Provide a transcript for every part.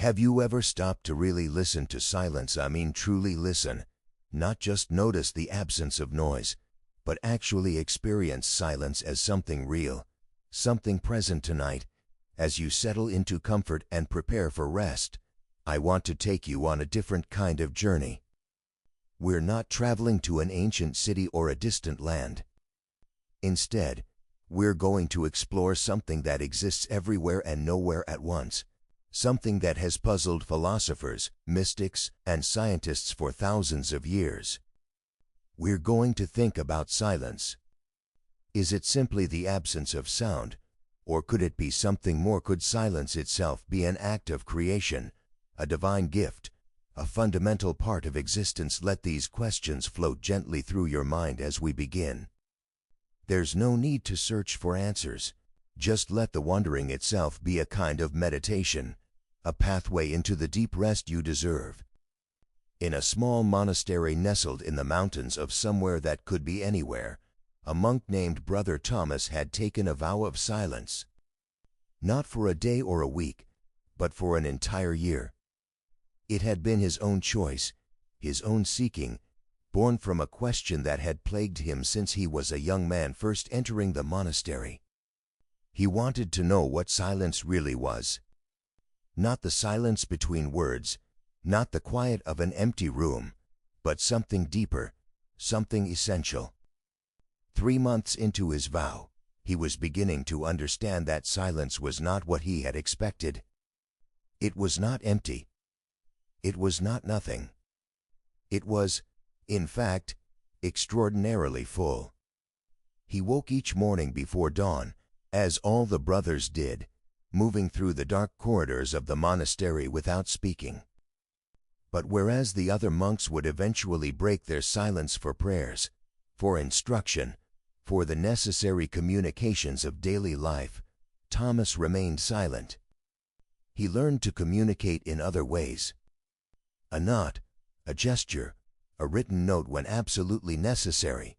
Have you ever stopped to really listen to silence? I mean truly listen, not just notice the absence of noise, but actually experience silence as something real, something present tonight. As you settle into comfort and prepare for rest, I want to take you on a different kind of journey. We're not traveling to an ancient city or a distant land. Instead, we're going to explore something that exists everywhere and nowhere at once, something that has puzzled philosophers, mystics, and scientists for thousands of years. We're going to think about silence. Is it simply the absence of sound, or could it be something more? Could silence itself be an act of creation, a divine gift, a fundamental part of existence? Let these questions float gently through your mind as we begin. There's no need to search for answers. Just let the wandering itself be a kind of meditation, a pathway into the deep rest you deserve. In a small monastery nestled in the mountains of somewhere that could be anywhere, a monk named Brother Thomas had taken a vow of silence. Not for a day or a week, but for an entire year. It had been his own choice, his own seeking, born from a question that had plagued him since he was a young man first entering the monastery. He wanted to know what silence really was. Not the silence between words, not the quiet of an empty room, but something deeper, something essential. 3 months into his vow, he was beginning to understand that silence was not what he had expected. It was not empty. It was not nothing. It was, in fact, extraordinarily full. He woke each morning before dawn, as all the brothers did, moving through the dark corridors of the monastery without speaking. But whereas the other monks would eventually break their silence for prayers, for instruction, for the necessary communications of daily life, Thomas remained silent. He learned to communicate in other ways. A nod, a gesture, a written note when absolutely necessary.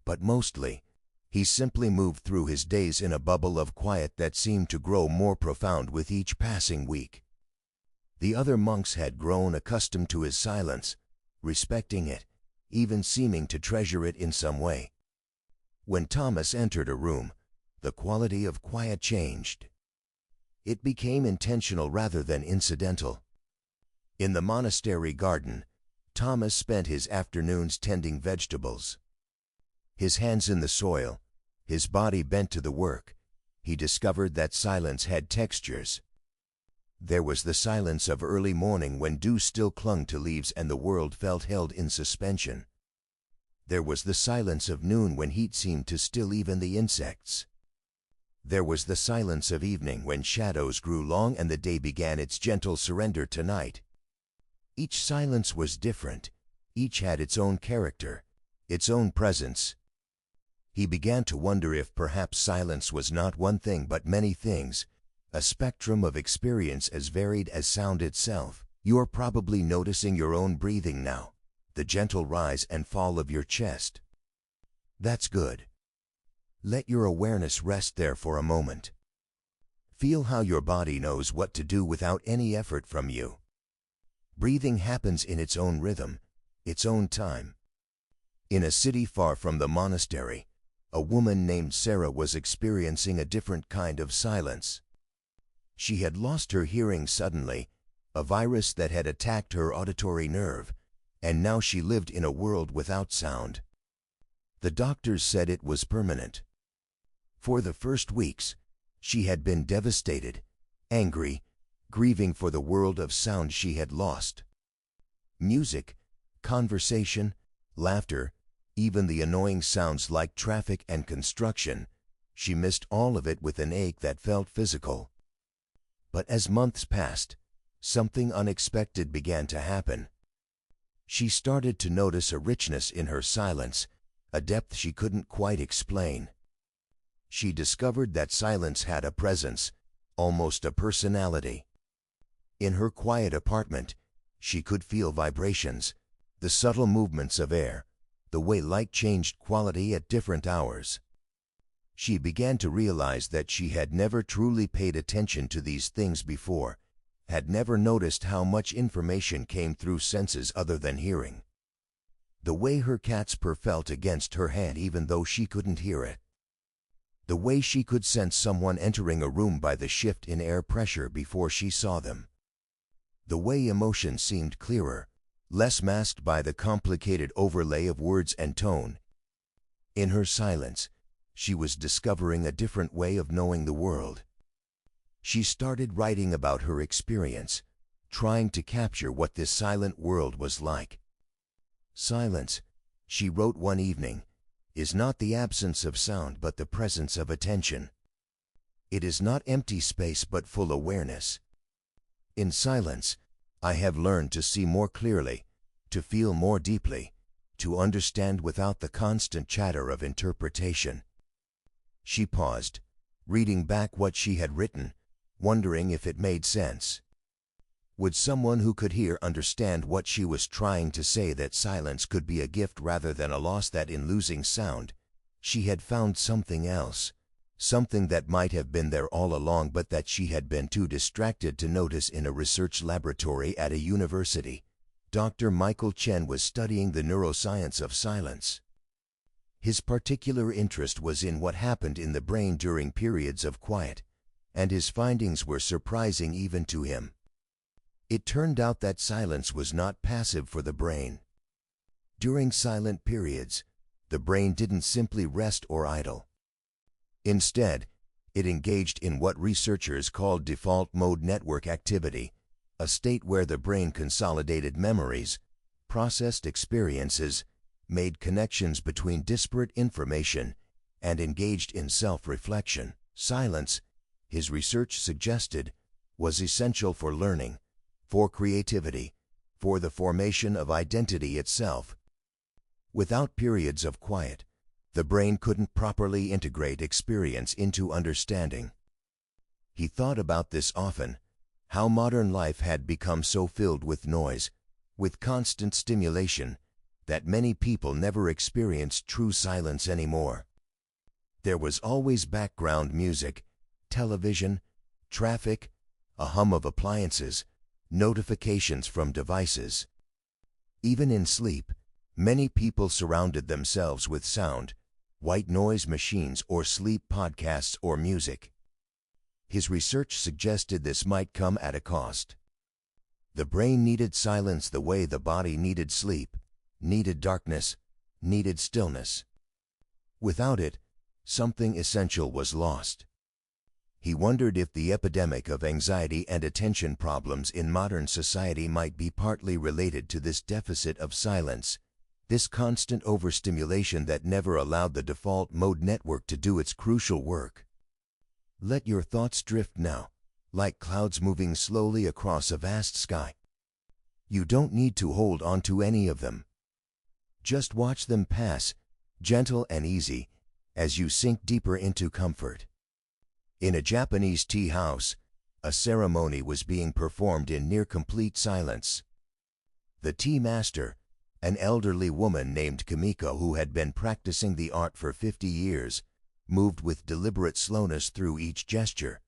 But mostly, he simply moved through his days in a bubble of quiet that seemed to grow more profound with each passing week. The other monks had grown accustomed to his silence, respecting it, even seeming to treasure it in some way. When Thomas entered a room, the quality of quiet changed. It became intentional rather than incidental. In the monastery garden, Thomas spent his afternoons tending vegetables. His hands in the soil, his body bent to the work, he discovered that silence had textures. There was the silence of early morning when dew still clung to leaves and the world felt held in suspension. There was the silence of noon when heat seemed to still even the insects. There was the silence of evening when shadows grew long and the day began its gentle surrender to night. Each silence was different, each had its own character, its own presence. He began to wonder if perhaps silence was not one thing but many things, a spectrum of experience as varied as sound itself. You're probably noticing your own breathing now, the gentle rise and fall of your chest. That's good. Let your awareness rest there for a moment. Feel how your body knows what to do without any effort from you. Breathing happens in its own rhythm, its own time. In a city far from the monastery, a woman named Sarah was experiencing a different kind of silence. She had lost her hearing suddenly, a virus that had attacked her auditory nerve, and now she lived in a world without sound. The doctors said it was permanent. For the first weeks, she had been devastated, angry, grieving for the world of sound she had lost. Music, conversation, laughter, even the annoying sounds like traffic and construction, she missed all of it with an ache that felt physical. But as months passed, something unexpected began to happen. She started to notice a richness in her silence, a depth she couldn't quite explain. She discovered that silence had a presence, almost a personality. In her quiet apartment, she could feel vibrations, the subtle movements of air, the way light changed quality at different hours. She began to realize that she had never truly paid attention to these things before, had never noticed how much information came through senses other than hearing. The way her cat's purr felt against her hand even though she couldn't hear it. The way she could sense someone entering a room by the shift in air pressure before she saw them. The way emotion seemed clearer, less masked by the complicated overlay of words and tone. In her silence, she was discovering a different way of knowing the world. She started writing about her experience, trying to capture what this silent world was like. Silence, she wrote one evening, is not the absence of sound but the presence of attention. It is not empty space but full awareness. In silence, I have learned to see more clearly, to feel more deeply, to understand without the constant chatter of interpretation. She paused, reading back what she had written, wondering if it made sense. Would someone who could hear understand what she was trying to say, that silence could be a gift rather than a loss, that in losing sound, she had found something else, something that might have been there all along but that she had been too distracted to notice. In a research laboratory at a university, Dr. Michael Chen was studying the neuroscience of silence. His particular interest was in what happened in the brain during periods of quiet, and his findings were surprising even to him. It turned out that silence was not passive for the brain. During silent periods, the brain didn't simply rest or idle. Instead, it engaged in what researchers called default mode network activity, a state where the brain consolidated memories, processed experiences, made connections between disparate information, and engaged in self-reflection. Silence, his research suggested, was essential for learning, for creativity, for the formation of identity itself. Without periods of quiet, the brain couldn't properly integrate experience into understanding. He thought about this often, how modern life had become so filled with noise, with constant stimulation, that many people never experienced true silence anymore. There was always background music, television, traffic, a hum of appliances, notifications from devices. Even in sleep, many people surrounded themselves with sound, white noise machines or sleep podcasts or music. His research suggested this might come at a cost. The brain needed silence the way the body needed sleep, needed darkness, needed stillness. Without it, something essential was lost. He wondered if the epidemic of anxiety and attention problems in modern society might be partly related to this deficit of silence, this constant overstimulation that never allowed the default mode network to do its crucial work. Let your thoughts drift now, like clouds moving slowly across a vast sky. You don't need to hold on to any of them. Just watch them pass, gentle and easy, as you sink deeper into comfort. In a Japanese tea house, a ceremony was being performed in near-complete silence. The tea master, an elderly woman named Kamiko who had been practicing the art for 50 years, moved with deliberate slowness through each gesture.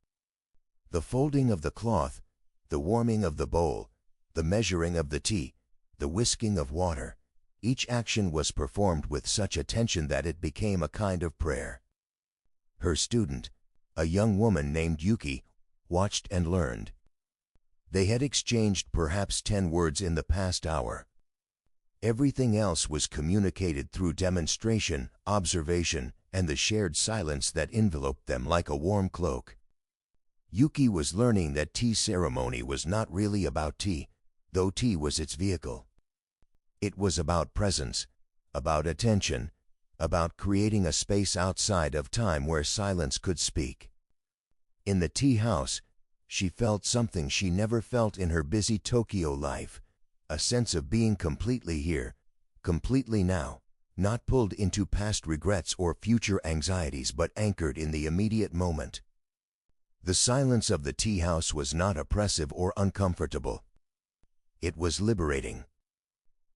The folding of the cloth, the warming of the bowl, the measuring of the tea, the whisking of water, each action was performed with such attention that it became a kind of prayer. Her student, a young woman named Yuki, watched and learned. They had exchanged perhaps 10 words in the past hour. Everything else was communicated through demonstration, observation, and the shared silence that enveloped them like a warm cloak. Yuki was learning that tea ceremony was not really about tea, though tea was its vehicle. It was about presence, about attention, about creating a space outside of time where silence could speak. In the tea house, she felt something she never felt in her busy Tokyo life, a sense of being completely here, completely now, not pulled into past regrets or future anxieties but anchored in the immediate moment. The silence of the tea house was not oppressive or uncomfortable. It was liberating.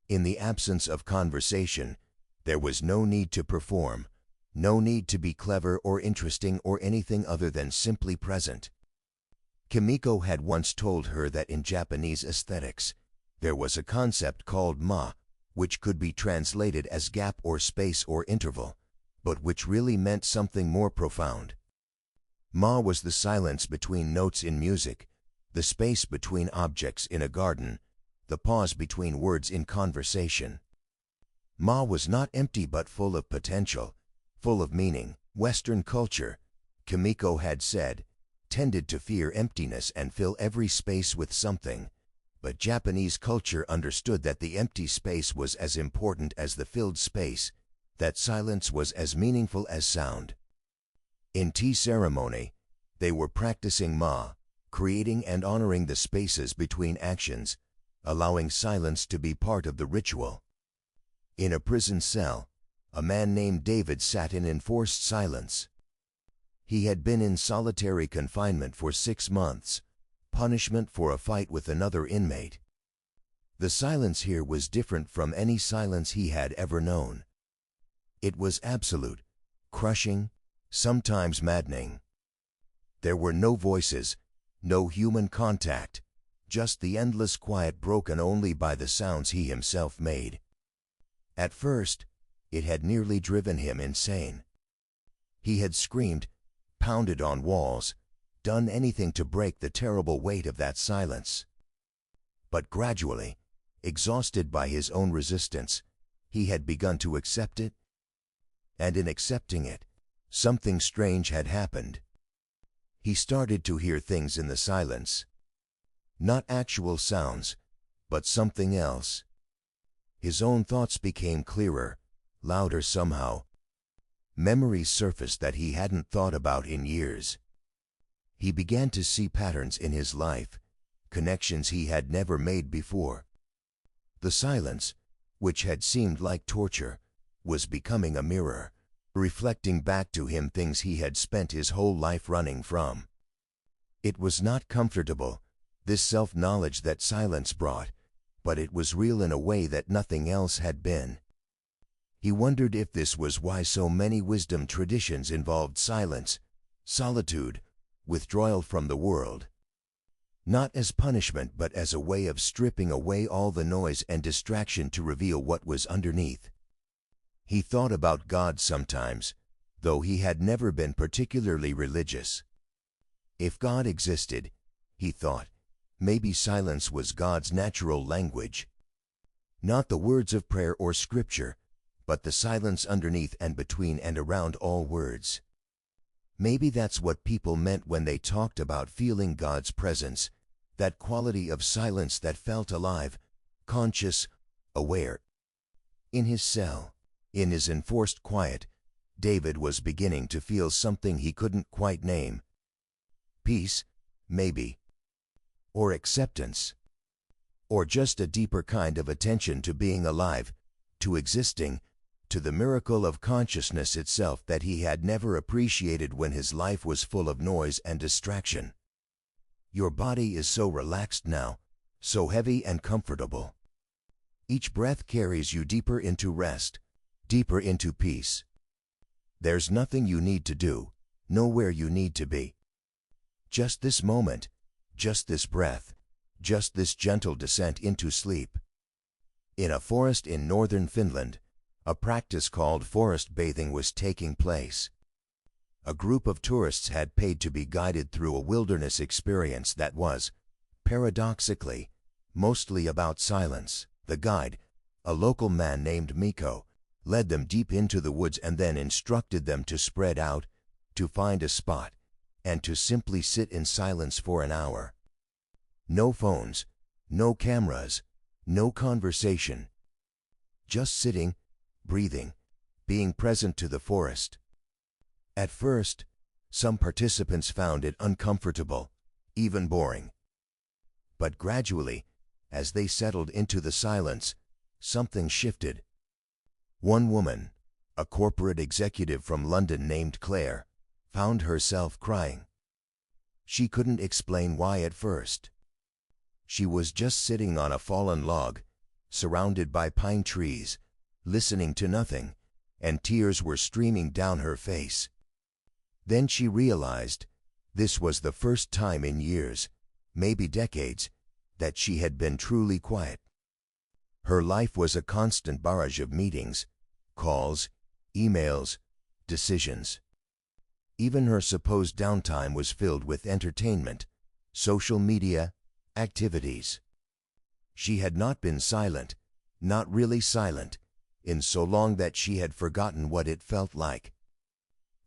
In the absence of conversation, there was no need to perform, no need to be clever or interesting or anything other than simply present. Kimiko had once told her that in Japanese aesthetics, there was a concept called ma, which could be translated as gap or space or interval, but which really meant something more profound. Ma was the silence between notes in music, the space between objects in a garden, the pause between words in conversation. Ma was not empty but full of potential, full of meaning. Western culture, Kimiko had said, tended to fear emptiness and fill every space with something, but Japanese culture understood that the empty space was as important as the filled space, that silence was as meaningful as sound. In tea ceremony, they were practicing ma, creating and honoring the spaces between actions, allowing silence to be part of the ritual. In a prison cell, a man named David sat in enforced silence. He had been in solitary confinement for 6 months, punishment for a fight with another inmate. The silence here was different from any silence he had ever known. It was absolute, crushing, sometimes maddening. There were no voices, no human contact, just the endless quiet broken only by the sounds he himself made. At first, it had nearly driven him insane. He had screamed, pounded on walls, done anything to break the terrible weight of that silence. But gradually, exhausted by his own resistance, he had begun to accept it. And in accepting it, something strange had happened. He started to hear things in the silence. Not actual sounds, but something else. His own thoughts became clearer, louder somehow. Memories surfaced that he hadn't thought about in years. He began to see patterns in his life, connections he had never made before. The silence, which had seemed like torture, was becoming a mirror, reflecting back to him things he had spent his whole life running from. It was not comfortable, this self-knowledge that silence brought, but it was real in a way that nothing else had been. He wondered if this was why so many wisdom traditions involved silence, solitude, withdrawal from the world. Not as punishment but as a way of stripping away all the noise and distraction to reveal what was underneath. He thought about God sometimes, though he had never been particularly religious. If God existed, he thought, maybe silence was God's natural language. Not the words of prayer or scripture, but the silence underneath and between and around all words. Maybe that's what people meant when they talked about feeling God's presence, that quality of silence that felt alive, conscious, aware. In his cell, in his enforced quiet, David was beginning to feel something he couldn't quite name. Peace, maybe. Or acceptance. Or just a deeper kind of attention to being alive, to existing, to the miracle of consciousness itself that he had never appreciated when his life was full of noise and distraction. Your body is so relaxed now, so heavy and comfortable. Each breath carries you deeper into rest, deeper into peace. There's nothing you need to do, nowhere you need to be. Just this moment, just this breath, just this gentle descent into sleep. In a forest in northern Finland, a practice called forest bathing was taking place. A group of tourists had paid to be guided through a wilderness experience that was, paradoxically, mostly about silence. The guide, a local man named Mikko, led them deep into the woods and then instructed them to spread out, to find a spot, and to simply sit in silence for an hour. No phones, no cameras, no conversation. Just sitting, breathing, being present to the forest. At first, some participants found it uncomfortable, even boring. But gradually, as they settled into the silence, something shifted. One woman, a corporate executive from London named Claire, found herself crying. She couldn't explain why at first. She was just sitting on a fallen log, surrounded by pine trees, listening to nothing, and tears were streaming down her face. Then she realized, This was the first time in years, maybe decades, that she had been truly quiet. Her life was a constant barrage of meetings, calls, emails, decisions. Even her supposed downtime was filled with entertainment, social media, activities. She had not been silent, not really silent, in so long that she had forgotten what it felt like.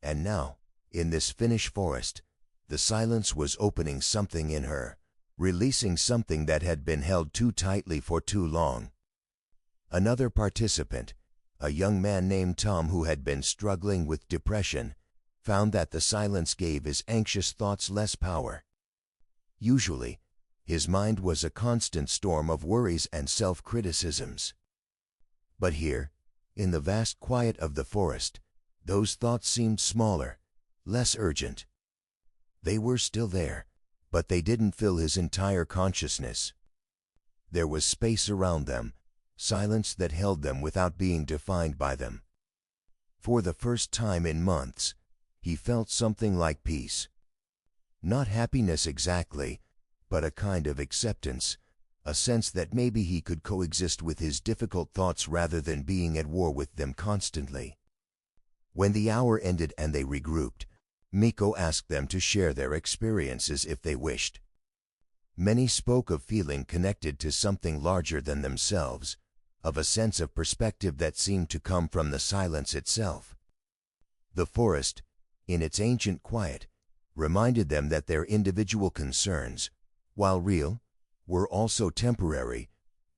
And now, in this Finnish forest, the silence was opening something in her, releasing something that had been held too tightly for too long. Another participant, a young man named Tom who had been struggling with depression, found that the silence gave his anxious thoughts less power. Usually, his mind was a constant storm of worries and self-criticisms. But here, in the vast quiet of the forest, those thoughts seemed smaller, less urgent. They were still there, but they didn't fill his entire consciousness. There was space around them, silence that held them without being defined by them. For the first time in months, he felt something like peace. Not happiness exactly, but a kind of acceptance, a sense that maybe he could coexist with his difficult thoughts rather than being at war with them constantly. When the hour ended and they regrouped, Mikko asked them to share their experiences if they wished. Many spoke of feeling connected to something larger than themselves, of a sense of perspective that seemed to come from the silence itself. The forest, in its ancient quiet, reminded them that their individual concerns, while real, were also temporary,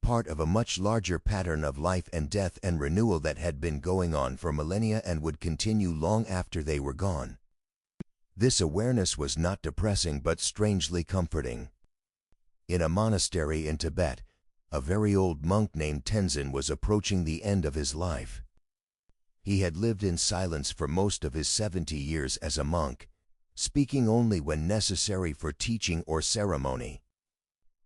part of a much larger pattern of life and death and renewal that had been going on for millennia and would continue long after they were gone. This awareness was not depressing but strangely comforting. In a monastery in Tibet, a very old monk named Tenzin was approaching the end of his life. He had lived in silence for most of his 70 years as a monk, speaking only when necessary for teaching or ceremony.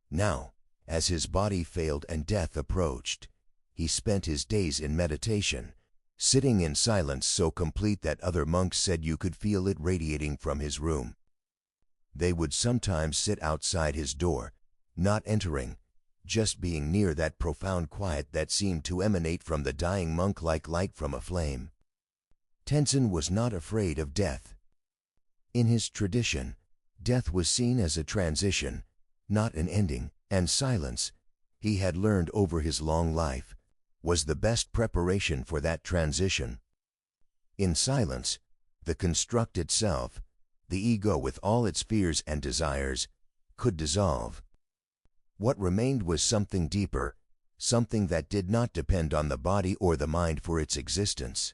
Now, as his body failed and death approached, he spent his days in meditation, sitting in silence so complete that other monks said you could feel it radiating from his room. They would sometimes sit outside his door, not entering, just being near that profound quiet that seemed to emanate from the dying monk like light from a flame. Tenzin was not afraid of death. In his tradition, death was seen as a transition, not an ending, and silence, he had learned over his long life, was the best preparation for that transition. In silence, the constructed self, the ego with all its fears and desires, could dissolve. What remained was something deeper, something that did not depend on the body or the mind for its existence.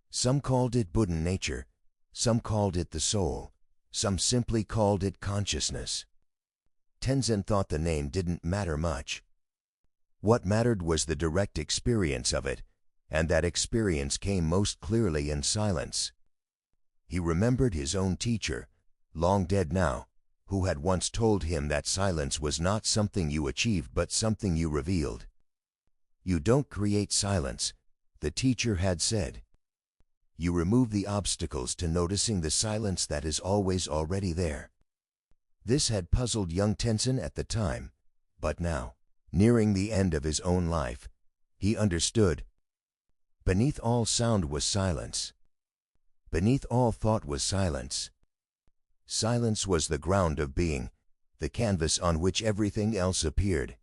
Some called it Buddha nature, some called it the soul, some simply called it consciousness. Tenzin thought the name didn't matter much. What mattered was the direct experience of it, and that experience came most clearly in silence. He remembered his own teacher, long dead now, who had once told him that silence was not something you achieved but something you revealed. You don't create silence, the teacher had said. You remove the obstacles to noticing the silence that is always already there. This had puzzled young Tenzin at the time, but now, nearing the end of his own life, he understood. Beneath all sound was silence. Beneath all thought was silence. Silence was the ground of being, the canvas on which everything else appeared.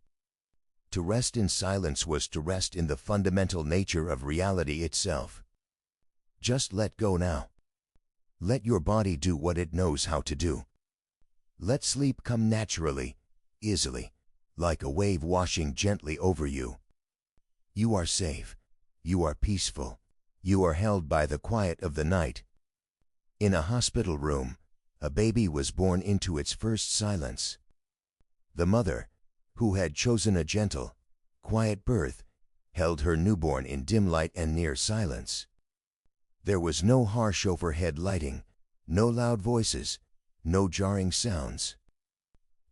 To rest in silence was to rest in the fundamental nature of reality itself. Just let go now. Let your body do what it knows how to do. Let sleep come naturally, easily, like a wave washing gently over you. You are safe. You are peaceful. You are held by the quiet of the night. In a hospital room, a baby was born into its first silence. The mother, who had chosen a gentle, quiet birth, held her newborn in dim light and near silence. There was no harsh overhead lighting, no loud voices, no jarring sounds.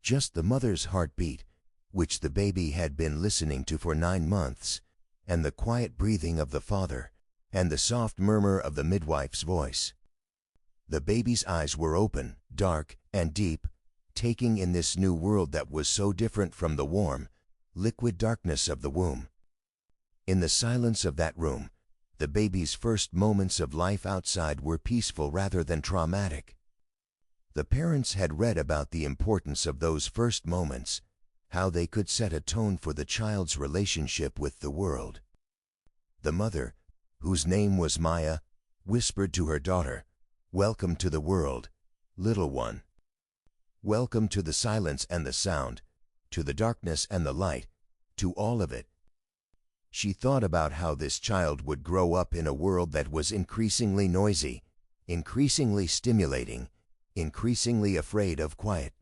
Just the mother's heartbeat, which the baby had been listening to for 9 months, and the quiet breathing of the father, and the soft murmur of the midwife's voice. The baby's eyes were open, dark, and deep, taking in this new world that was so different from the warm, liquid darkness of the womb. In the silence of that room, the baby's first moments of life outside were peaceful rather than traumatic. The parents had read about the importance of those first moments, how they could set a tone for the child's relationship with the world. The mother, whose name was Maya, whispered to her daughter, "Welcome to the world, little one. Welcome to the silence and the sound, to the darkness and the light, to all of it." She thought about how this child would grow up in a world that was increasingly noisy, increasingly stimulating, increasingly afraid of quiet.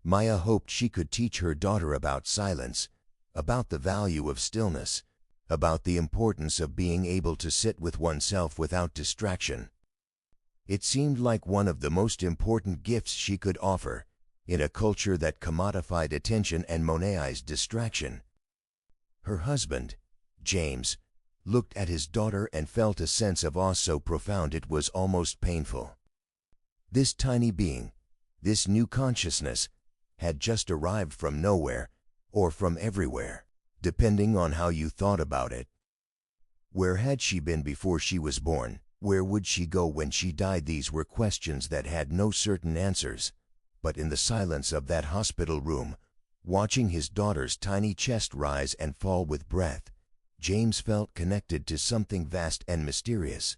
Maya hoped she could teach her daughter about silence, about the value of stillness, about the importance of being able to sit with oneself without distraction. It seemed like one of the most important gifts she could offer, in a culture that commodified attention and monasterized distraction. Her husband, James, looked at his daughter and felt a sense of awe so profound it was almost painful. This tiny being, this new consciousness, had just arrived from nowhere, or from everywhere, depending on how you thought about it. Where had she been before she was born? Where would she go when she died? These were questions that had no certain answers. But in the silence of that hospital room, watching his daughter's tiny chest rise and fall with breath, James felt connected to something vast and mysterious.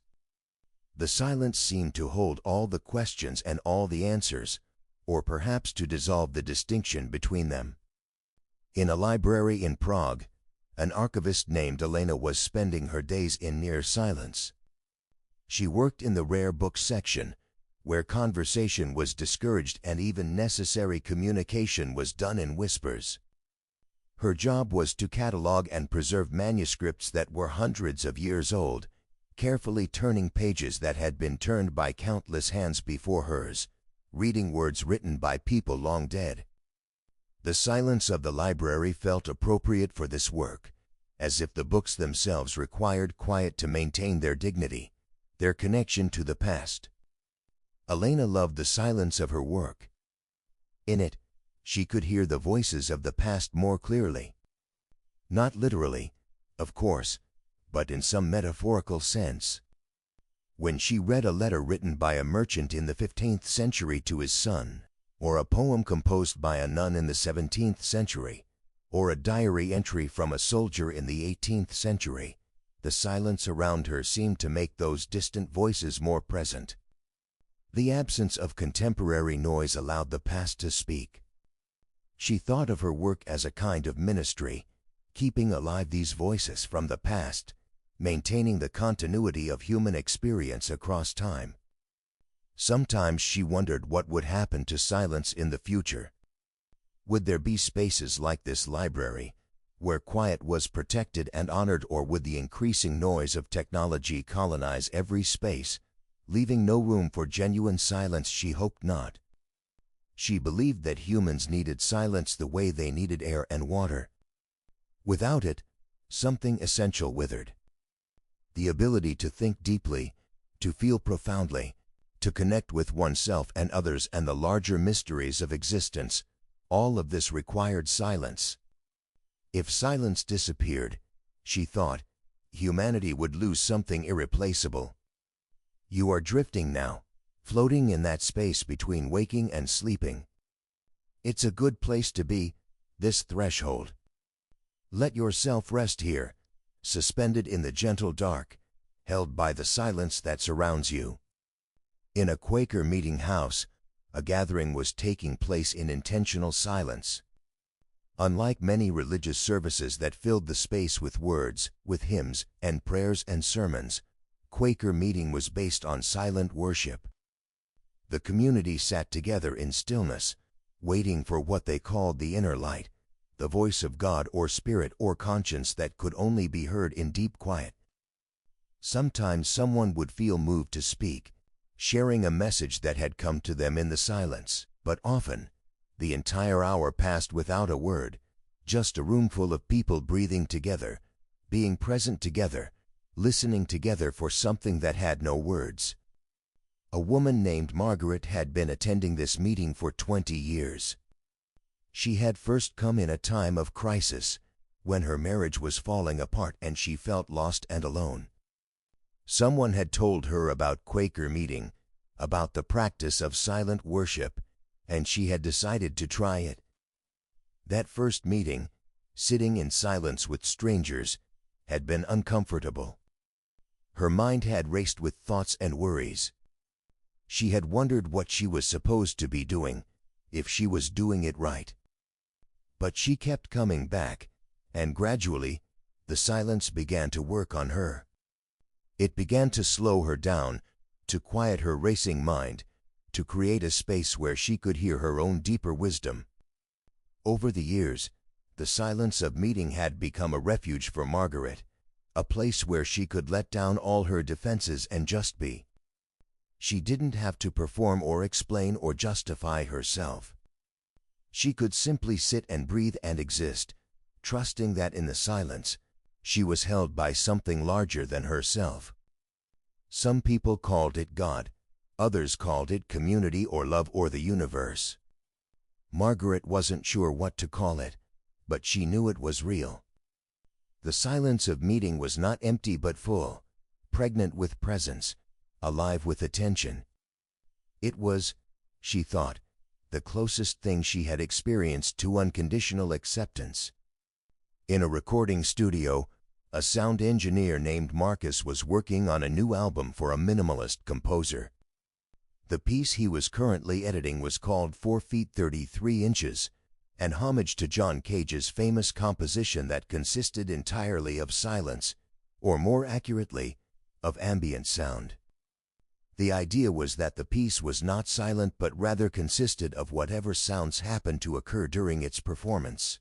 The silence seemed to hold all the questions and all the answers, or perhaps to dissolve the distinction between them. In a library in Prague, an archivist named Elena was spending her days in near silence. She worked in the rare books section, where conversation was discouraged and even necessary communication was done in whispers. Her job was to catalog and preserve manuscripts that were hundreds of years old, carefully turning pages that had been turned by countless hands before hers, reading words written by people long dead. The silence of the library felt appropriate for this work, as if the books themselves required quiet to maintain their dignity, their connection to the past. Elena loved the silence of her work. In it, she could hear the voices of the past more clearly. Not literally, of course, but in some metaphorical sense. When she read a letter written by a merchant in the 15th century to his son, or a poem composed by a nun in the 17th century, or a diary entry from a soldier in the 18th century, the silence around her seemed to make those distant voices more present. The absence of contemporary noise allowed the past to speak. She thought of her work as a kind of ministry, keeping alive these voices from the past, maintaining the continuity of human experience across time. Sometimes she wondered what would happen to silence in the future. Would there be spaces like this library, where quiet was protected and honored, or would the increasing noise of technology colonize every space, leaving no room for genuine silence? She hoped not. She believed that humans needed silence the way they needed air and water. Without it, something essential withered. The ability to think deeply, to feel profoundly, to connect with oneself and others and the larger mysteries of existence, all of this required silence. If silence disappeared, she thought, humanity would lose something irreplaceable. You are drifting now, floating in that space between waking and sleeping. It's a good place to be, this threshold. Let yourself rest here, suspended in the gentle dark, held by the silence that surrounds you. In a Quaker meeting house, a gathering was taking place in intentional silence. Unlike many religious services that filled the space with words, with hymns, and prayers and sermons, Quaker meeting was based on silent worship. The community sat together in stillness, waiting for what they called the inner light, the voice of God or spirit or conscience that could only be heard in deep quiet. Sometimes someone would feel moved to speak, sharing a message that had come to them in the silence, but often, the entire hour passed without a word, just a room full of people breathing together, being present together, listening together for something that had no words. A woman named Margaret had been attending this meeting for 20 years. She had first come in a time of crisis, when her marriage was falling apart and she felt lost and alone. Someone had told her about Quaker meeting, about the practice of silent worship, and she had decided to try it. That first meeting, sitting in silence with strangers, had been uncomfortable. Her mind had raced with thoughts and worries. She had wondered what she was supposed to be doing, if she was doing it right. But she kept coming back, and gradually, the silence began to work on her. It began to slow her down, to quiet her racing mind, to create a space where she could hear her own deeper wisdom. Over the years, the silence of meeting had become a refuge for Margaret, a place where she could let down all her defenses and just be. She didn't have to perform or explain or justify herself. She could simply sit and breathe and exist, trusting that in the silence, she was held by something larger than herself. Some people called it God, others called it community or love or the universe. Margaret wasn't sure what to call it, but she knew it was real. The silence of meeting was not empty but full, pregnant with presence, alive with attention. It was, she thought, the closest thing she had experienced to unconditional acceptance. In a recording studio, a sound engineer named Marcus was working on a new album for a minimalist composer. The piece he was currently editing was called 4 feet 33 inches, an homage to John Cage's famous composition that consisted entirely of silence, or more accurately, of ambient sound. The idea was that the piece was not silent but rather consisted of whatever sounds happened to occur during its performance.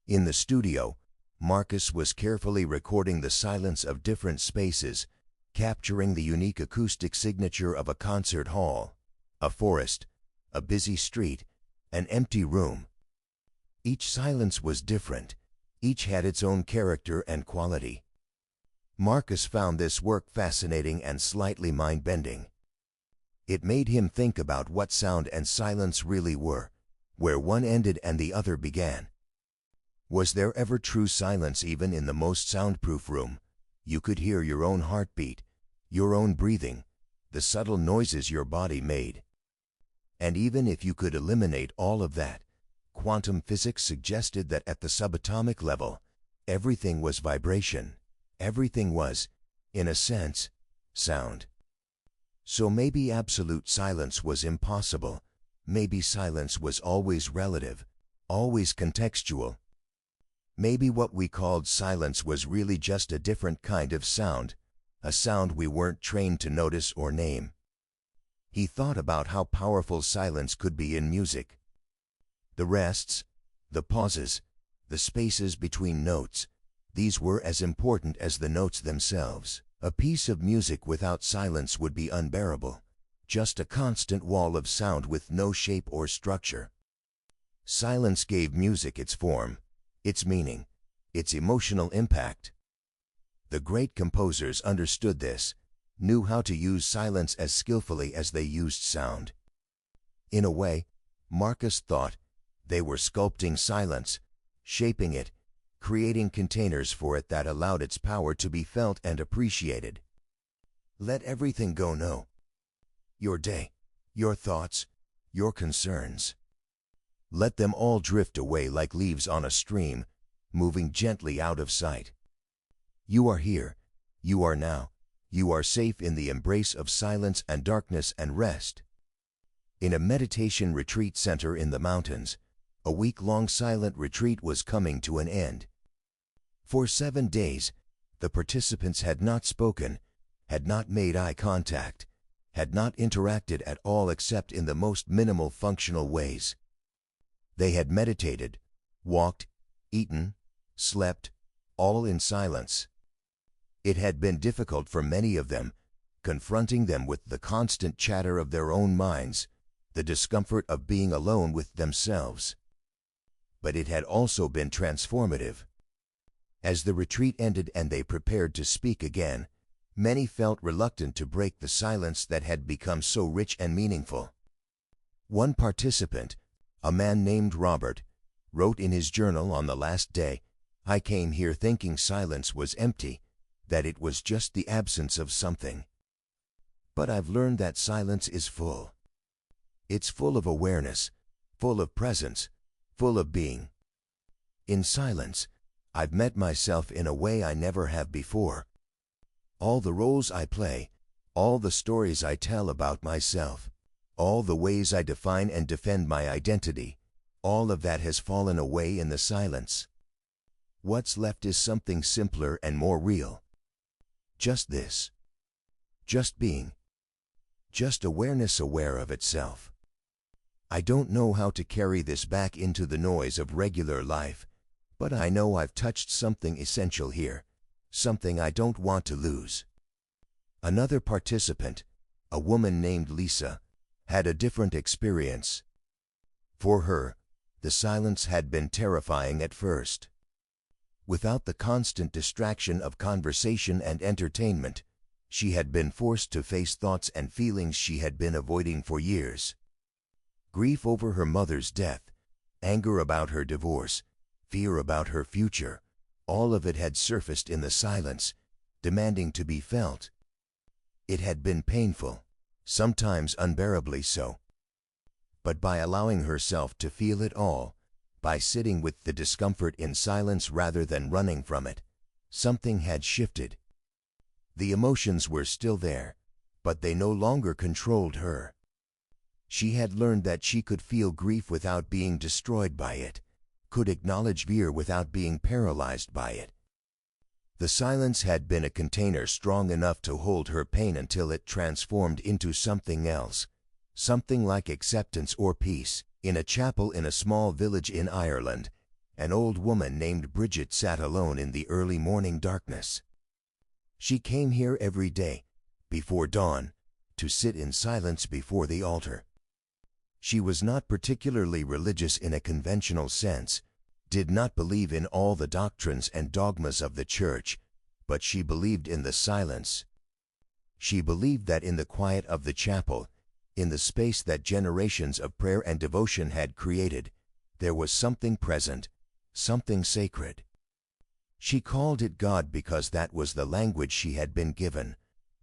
In the studio, Marcus was carefully recording the silence of different spaces, capturing the unique acoustic signature of a concert hall, a forest, a busy street, an empty room. Each silence was different, each had its own character and quality. Marcus found this work fascinating and slightly mind-bending. It made him think about what sound and silence really were, where one ended and the other began. Was there ever true silence even in the most soundproof room? You could hear your own heartbeat, your own breathing, the subtle noises your body made. And even if you could eliminate all of that, quantum physics suggested that at the subatomic level, everything was vibration. Everything was, in a sense, sound. So maybe absolute silence was impossible. Maybe silence was always relative, always contextual. Maybe what we called silence was really just a different kind of sound, a sound we weren't trained to notice or name. He thought about how powerful silence could be in music. The rests, the pauses, the spaces between notes, these were as important as the notes themselves. A piece of music without silence would be unbearable, just a constant wall of sound with no shape or structure. Silence gave music its form, its meaning, its emotional impact. The great composers understood this, knew how to use silence as skillfully as they used sound. In a way, Marcus thought, they were sculpting silence, shaping it, creating containers for it that allowed its power to be felt and appreciated. Let everything go now. Your day, your thoughts, your concerns. Let them all drift away like leaves on a stream, moving gently out of sight. You are here, you are now, you are safe in the embrace of silence and darkness and rest. In a meditation retreat center in the mountains, a week-long silent retreat was coming to an end. For 7 days, the participants had not spoken, had not made eye contact, had not interacted at all except in the most minimal functional ways. They had meditated, walked, eaten, slept, all in silence. It had been difficult for many of them, confronting them with the constant chatter of their own minds, the discomfort of being alone with themselves. But it had also been transformative. As the retreat ended and they prepared to speak again, Many felt reluctant to break the silence that had become so rich and meaningful. One participant, a man named Robert, wrote in his journal on the last day, "I came here thinking silence was empty, that it was just the absence of something. But I've learned that silence is full. It's full of awareness, full of presence, full of being. In silence, I've met myself in a way I never have before. All the roles I play, all the stories I tell about myself, all the ways I define and defend my identity, all of that has fallen away in the silence. What's left is something simpler and more real. Just this. Just being. Just awareness aware of itself. I don't know how to carry this back into the noise of regular life, but I know I've touched something essential here, something I don't want to lose." Another participant, a woman named Lisa, had a different experience. For her, the silence had been terrifying at first. Without the constant distraction of conversation and entertainment, she had been forced to face thoughts and feelings she had been avoiding for years. Grief over her mother's death, anger about her divorce, fear about her future, all of it had surfaced in the silence, demanding to be felt. It had been painful, sometimes unbearably so. But by allowing herself to feel it all, by sitting with the discomfort in silence rather than running from it, something had shifted. The emotions were still there, but they no longer controlled her. She had learned that she could feel grief without being destroyed by it, could acknowledge fear without being paralyzed by it. The silence had been a container strong enough to hold her pain until it transformed into something else, something like acceptance or peace. In a chapel in a small village in Ireland, an old woman named Bridget sat alone in the early morning darkness. She came here every day, before dawn, to sit in silence before the altar. She was not particularly religious in a conventional sense, did not believe in all the doctrines and dogmas of the church, but she believed in the silence. She believed that in the quiet of the chapel, in the space that generations of prayer and devotion had created, there was something present, something sacred. She called it God because that was the language she had been given,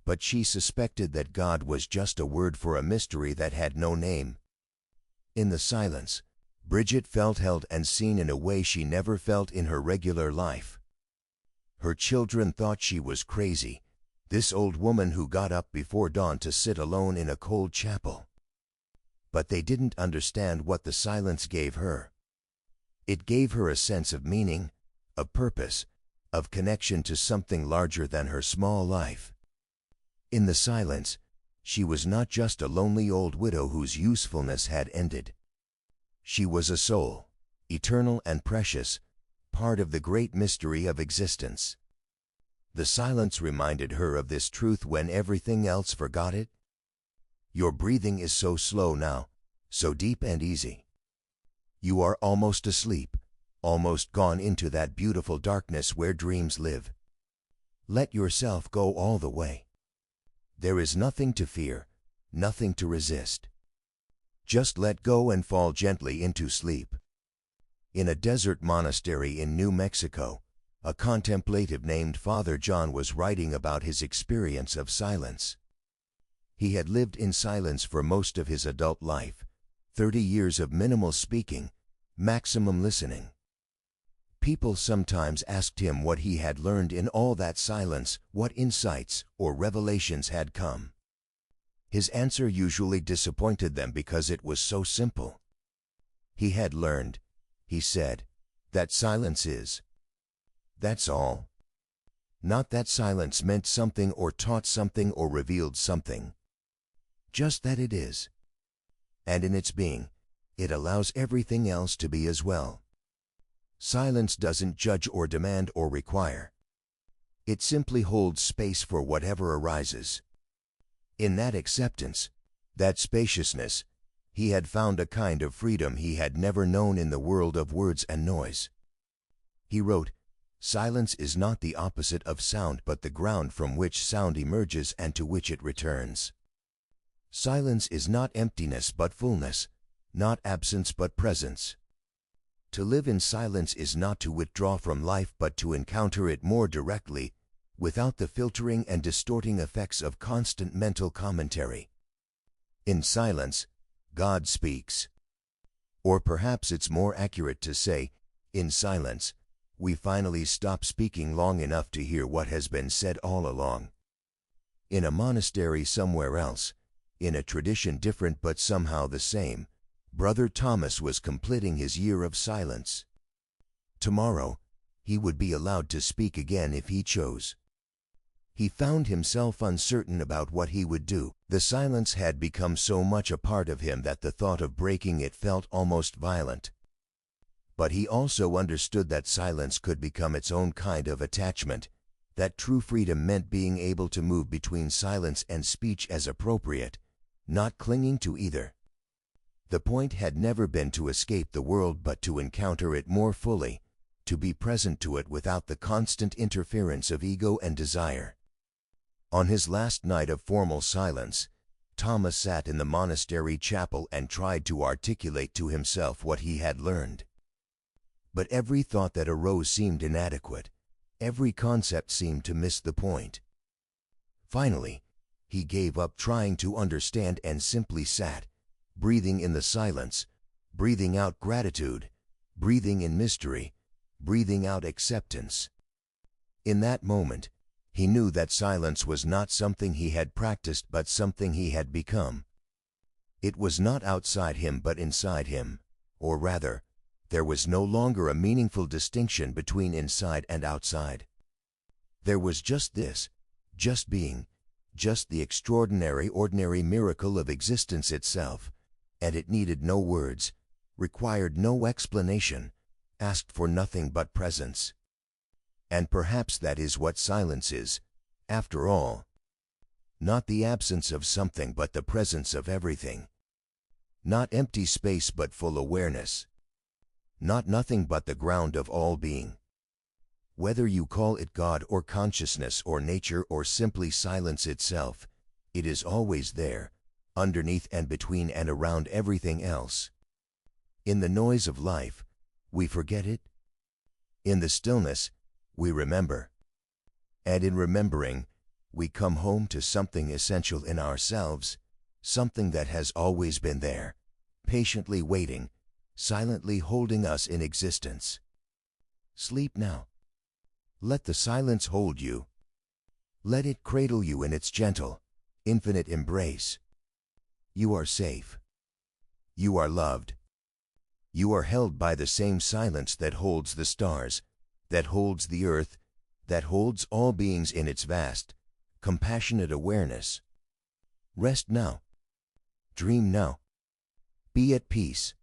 but she suspected that God was just a word for a mystery that had no name. In the silence, Bridget felt held and seen in a way she never felt in her regular life. Her children thought she was crazy, this old woman who got up before dawn to sit alone in a cold chapel. But they didn't understand what the silence gave her. It gave her a sense of meaning, of purpose, of connection to something larger than her small life. In the silence, she was not just a lonely old widow whose usefulness had ended. She was a soul, eternal and precious, part of the great mystery of existence. The silence reminded her of this truth when everything else forgot it. Your breathing is so slow now, so deep and easy. You are almost asleep, almost gone into that beautiful darkness where dreams live. Let yourself go all the way. There is nothing to fear, nothing to resist. Just let go and fall gently into sleep. In a desert monastery in New Mexico, a contemplative named Father John was writing about his experience of silence. He had lived in silence for most of his adult life, 30 years of minimal speaking, maximum listening. People sometimes asked him what he had learned in all that silence, what insights or revelations had come. His answer usually disappointed them because it was so simple. He had learned, he said, that silence is. That's all. Not that silence meant something or taught something or revealed something. Just that it is. And in its being, it allows everything else to be as well. Silence doesn't judge or demand or require. It simply holds space for whatever arises. In that acceptance, that spaciousness, he had found a kind of freedom he had never known in the world of words and noise. He wrote, Silence is not the opposite of sound but the ground from which sound emerges and to which it returns. Silence is not emptiness but fullness, not absence but presence. To live in silence is not to withdraw from life but to encounter it more directly, without the filtering and distorting effects of constant mental commentary. In silence, God speaks. Or perhaps it's more accurate to say, in silence, we finally stop speaking long enough to hear what has been said all along. In a monastery somewhere else, in a tradition different but somehow the same, Brother Thomas was completing his year of silence. Tomorrow, he would be allowed to speak again if he chose. He found himself uncertain about what he would do. The silence had become so much a part of him that the thought of breaking it felt almost violent. But he also understood that silence could become its own kind of attachment, that true freedom meant being able to move between silence and speech as appropriate, not clinging to either. The point had never been to escape the world but to encounter it more fully, to be present to it without the constant interference of ego and desire. On his last night of formal silence, Thomas sat in the monastery chapel and tried to articulate to himself what he had learned. But every thought that arose seemed inadequate, every concept seemed to miss the point. Finally, he gave up trying to understand and simply sat, breathing in the silence, breathing out gratitude, breathing in mystery, breathing out acceptance. In that moment, he knew that silence was not something he had practiced but something he had become. It was not outside him but inside him, or rather, there was no longer a meaningful distinction between inside and outside. There was just this, just being, just the extraordinary ordinary miracle of existence itself, and it needed no words, required no explanation, asked for nothing but presence. And perhaps that is what silence is, after all. Not the absence of something but the presence of everything. Not empty space but full awareness. Not nothing but the ground of all being. Whether you call it God or consciousness or nature or simply silence itself, it is always there, underneath and between and around everything else. In the noise of life, we forget it. In the stillness, we remember. And in remembering, we come home to something essential in ourselves, something that has always been there, patiently waiting, silently holding us in existence. Sleep now. Let the silence hold you. Let it cradle you in its gentle, infinite embrace. You are safe. You are loved. You are held by the same silence that holds the stars, that holds the earth, that holds all beings in its vast, compassionate awareness. Rest now. Dream now. Be at peace.